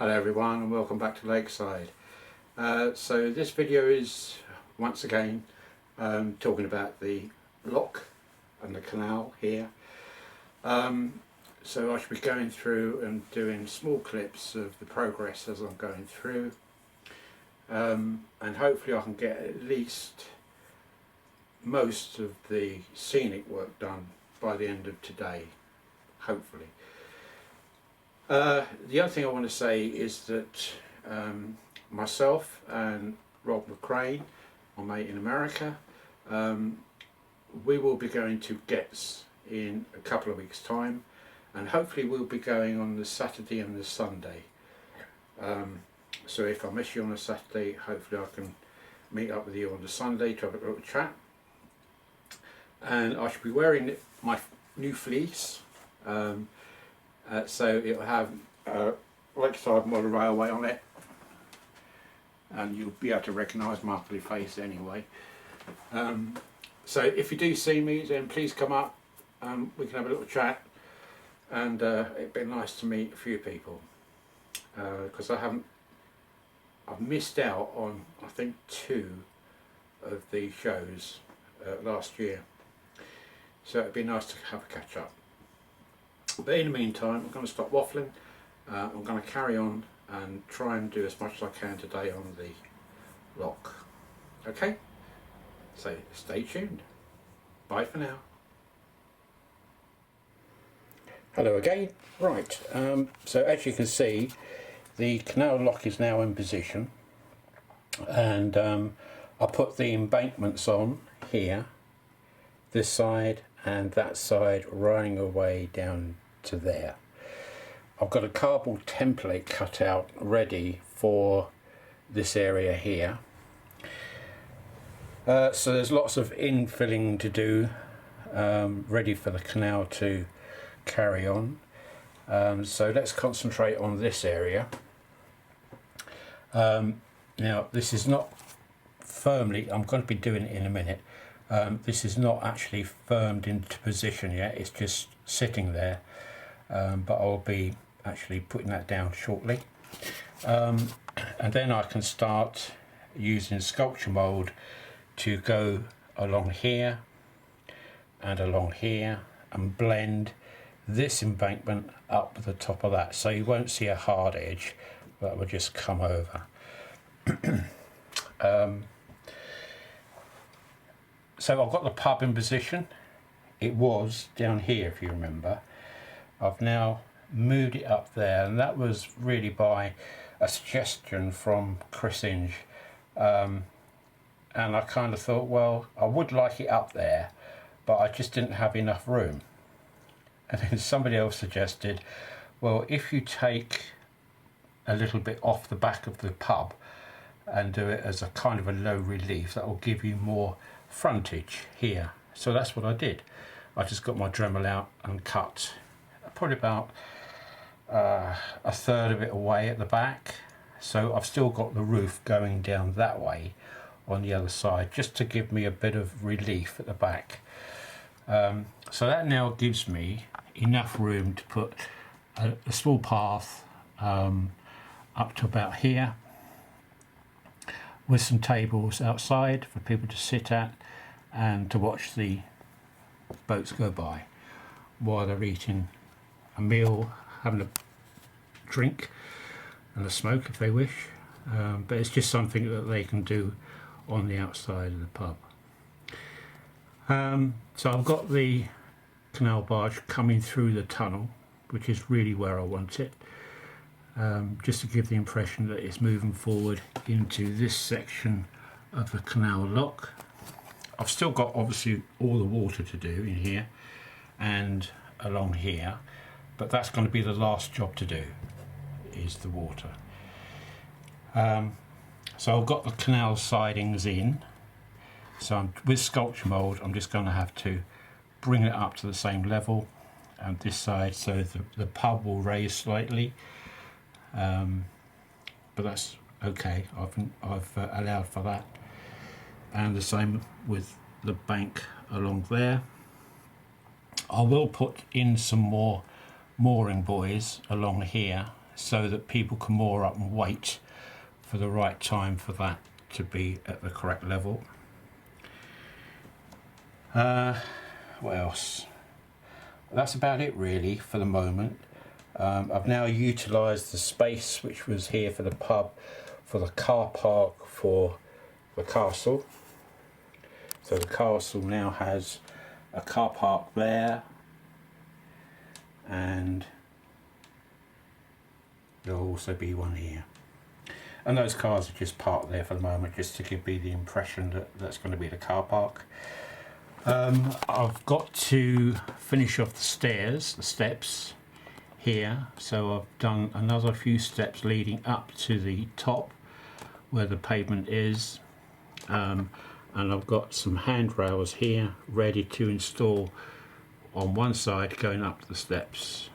Hello everyone and welcome back to Lakeside. So this video is once again talking about the lock and the canal here. So I should be going through and doing small clips of the progress as I'm going through, and hopefully I can get at least most of the scenic work done by the end of today, hopefully. The other thing I want to say is that myself and Rob McCrane, my mate in America, we will be going to Getz in a couple of weeks' time, and hopefully we'll be going on the Saturday and the Sunday. So if I miss you on the Saturday, hopefully I can meet up with you on the Sunday to have a little chat. And I should be wearing my new fleece. So it'll have Lakeside Model Railway on it, and you'll be able to recognise my ugly face anyway. So if you do see me, then please come up and we can have a little chat, and it'd be nice to meet a few people, because I've missed out on I think 2 of the shows last year, so it'd be nice to have a catch up. But in the meantime, I'm going to stop waffling. I'm going to carry on and try and do as much as I can today on the lock. Okay? So stay tuned. Bye for now. Hello again. Right, so as you can see, the canal lock is now in position, and I put the embankments on here, this side and that side, running away down to there. I've got a cardboard template cut out ready for this area here. So there's lots of infilling to do, ready for the canal to carry on. So let's concentrate on this area. Now this is not firmly, I'm going to be doing it in a minute. This is not actually firmed into position yet, it's just sitting there, but I'll be actually putting that down shortly, and then I can start using sculpture mould to go along here and blend this embankment up the top of that, so you won't see a hard edge, but will just come over. So I've got the pub in position. It was down here, if you remember. I've now moved it up there, and that was really by a suggestion from Chris Inge. And I kind of thought, well, I would like it up there, but I just didn't have enough room. And then somebody else suggested, well, if you take a little bit off the back of the pub and do it as a kind of a low relief, that will give you more frontage here. So that's what I did. I just got my Dremel out and cut probably about a third of it away at the back, so I've still got the roof going down that way on the other side, just to give me a bit of relief at the back. So that now gives me enough room to put a small path up to about here, with some tables outside for people to sit at and to watch the boats go by while they're eating a meal, having a drink and a smoke if they wish, but it's just something that they can do on the outside of the pub. So I've got the canal barge coming through the tunnel, which is really where I want it, just to give the impression that it's moving forward into this section of the canal lock. I've still got obviously all the water to do in here and along here, but that's going to be the last job to do, is the water. So I've got the canal sidings in, so with sculpture mould I'm just going to have to bring it up to the same level, and this side, so the pub will raise slightly, but that's okay. I've allowed for that, and the same with the bank along there. I will put in some more mooring buoys along here so that people can moor up and wait for the right time for that to be at the correct level. What else? That's about it really for the moment. I've now utilised the space which was here for the pub, for the car park for the castle. So the castle now has a car park there, and there'll also be one here. And those cars are just parked there for the moment, just to give me the impression that that's going to be the car park. I've got to finish off the steps here, so I've done another few steps leading up to the top where the pavement is, and I've got some handrails here ready to install on one side going up the steps.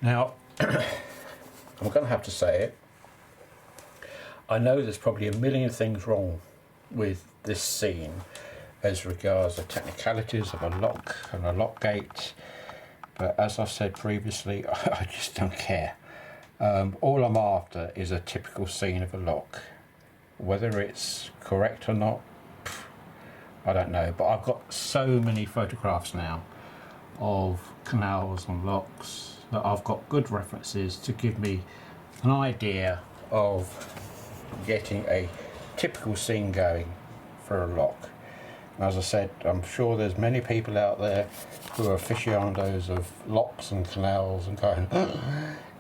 Now I'm going to have to say it, I know there's probably a million things wrong with this scene as regards the technicalities of a lock and a lock gate, but as I've said previously, I just don't care. All I'm after is a typical scene of a lock. Whether it's correct or not, I don't know, but I've got so many photographs now of canals and locks that I've got good references to give me an idea of getting a typical scene going for a lock. As I said, I'm sure there's many people out there who are aficionados of locks and canals and going,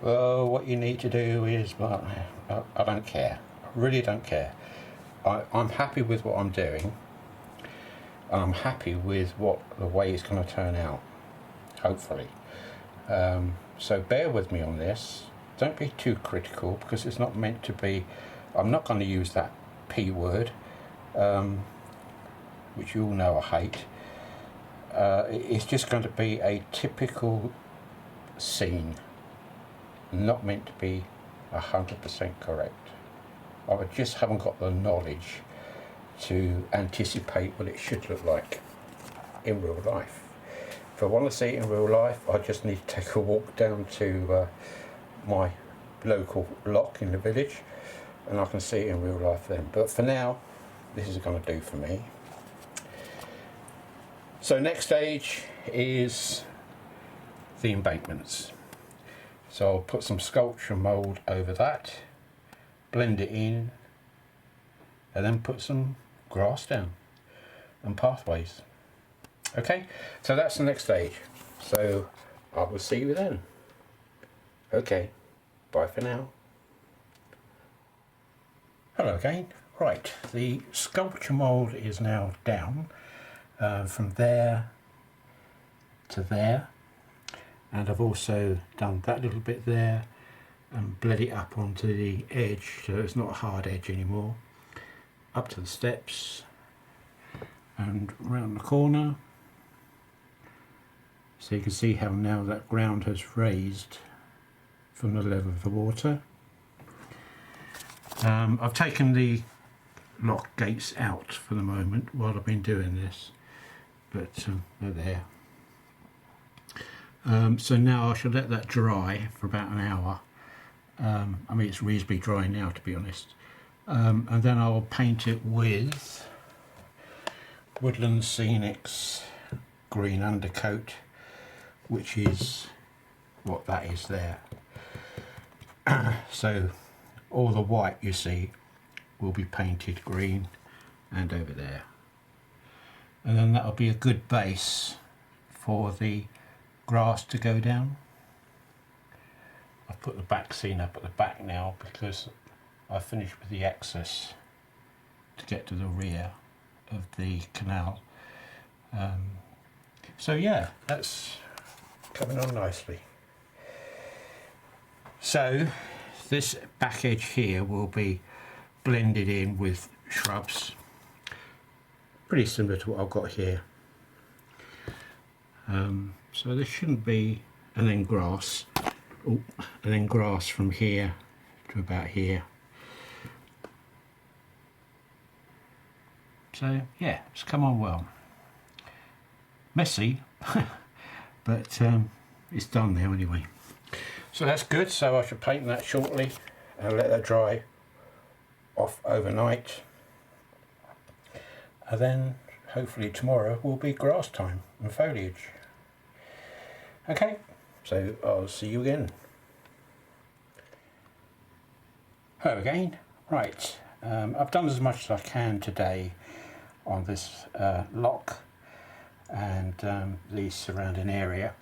well, what you need to do is, but I don't care. I really don't care. I'm happy with what I'm doing, and I'm happy with the way it's going to turn out, hopefully. So bear with me on this. Don't be too critical, because it's not meant to be. I'm not going to use that P word, which you all know I hate. It's just going to be a typical scene, not meant to be 100% correct. I just haven't got the knowledge to anticipate what it should look like in real life. If I want to see it in real life, I just need to take a walk down to my local lock in the village, and I can see it in real life then. But for now, this is going to do for me. So next stage is the embankments. So I'll put some sculpture mould over that, blend it in, and then put some grass down and pathways. Okay, so that's the next stage. So I will see you then. Okay, bye for now. Hello again. Right, the sculpture mould is now down from there to there, and I've also done that little bit there and bled it up onto the edge so it's not a hard edge anymore, up to the steps and round the corner, so you can see how now that ground has raised from the level of the water. I've taken the lock gates out for the moment while I've been doing this, but they're there. So now I shall let that dry for about an hour. I mean, it's reasonably dry now, to be honest, and then I'll paint it with Woodland Scenics green undercoat, which is what that is there. So all the white you see will be painted green, and over there, and then that'll be a good base for the grass to go down. I've put the back scene up at the back now because I finished with the access to get to the rear of the canal. So yeah, that's coming on nicely. So this back edge here will be blended in with shrubs, pretty similar to what I've got here. So there shouldn't be, and then grass, and then grass from here to about here. So yeah, it's come on well. Messy, but it's done now anyway. So that's good, so I should paint that shortly and let that dry off overnight. And then hopefully tomorrow will be grass time and foliage. Okay, so I'll see you again. Hello again. Right, I've done as much as I can today on this lock and the surrounding area.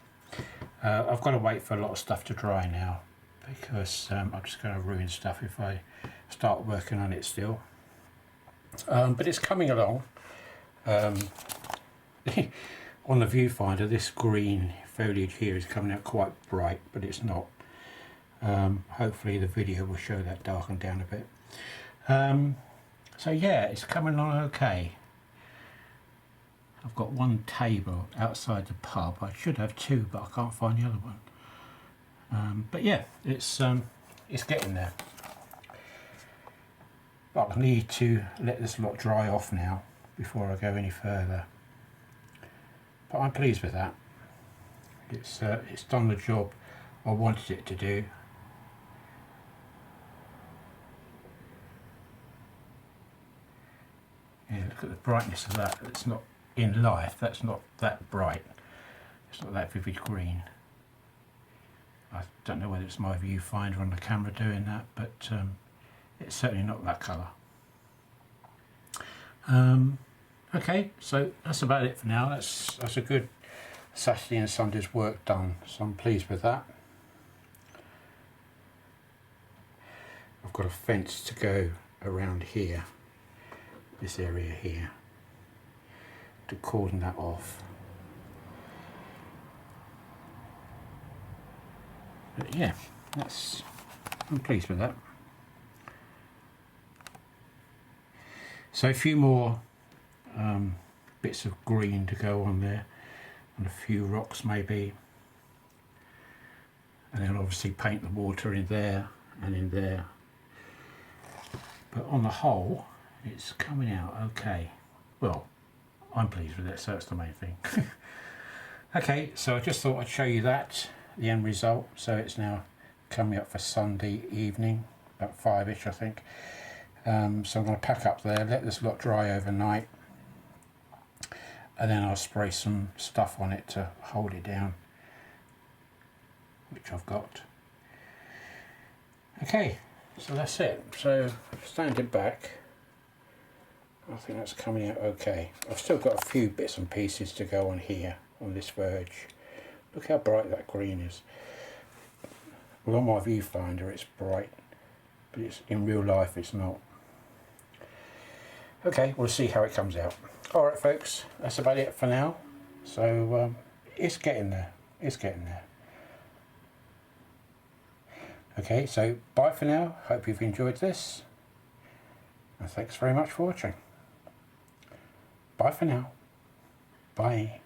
I've got to wait for a lot of stuff to dry now, because I'm just going to ruin stuff if I start working on it still. But it's coming along. On the viewfinder, this green foliage here is coming out quite bright, but it's not. Hopefully the video will show that darken down a bit. So yeah, it's coming along okay. I've got one table outside the pub. I should have two, but I can't find the other one. But yeah, it's getting there. But I need to let this lot dry off now before I go any further. But I'm pleased with that. It's done the job I wanted it to do. Yeah, look at the brightness of that. It's not in life. That's not that bright. It's not that vivid green. I don't know whether it's my viewfinder on the camera doing that, but it's certainly not that colour. Okay, so that's about it for now. That's a good Saturday and Sunday's work done, so I'm pleased with that. I've got a fence to go around here, this area here, to cordon that off. But yeah, I'm pleased with that. So a few more bits of green to go on there, and a few rocks maybe, and then obviously paint the water in there and in there. But on the whole, it's coming out okay. Well, I'm pleased with it, so that's the main thing. Okay, so I just thought I'd show you that, the end result. So it's now coming up for Sunday evening, about 5ish I think. So I'm going to pack up there, let this lot dry overnight, and then I'll spray some stuff on it to hold it down, which I've got. Okay, so that's it. So standing back, I think that's coming out okay. I've still got a few bits and pieces to go on here, on this verge. Look how bright that green is. Well, on my viewfinder it's bright, but it's in real life it's not. Okay, we'll see how it comes out. Alright folks, that's about it for now. So it's getting there, it's getting there. Okay, so bye for now. Hope you've enjoyed this, and thanks very much for watching. Bye for now. Bye.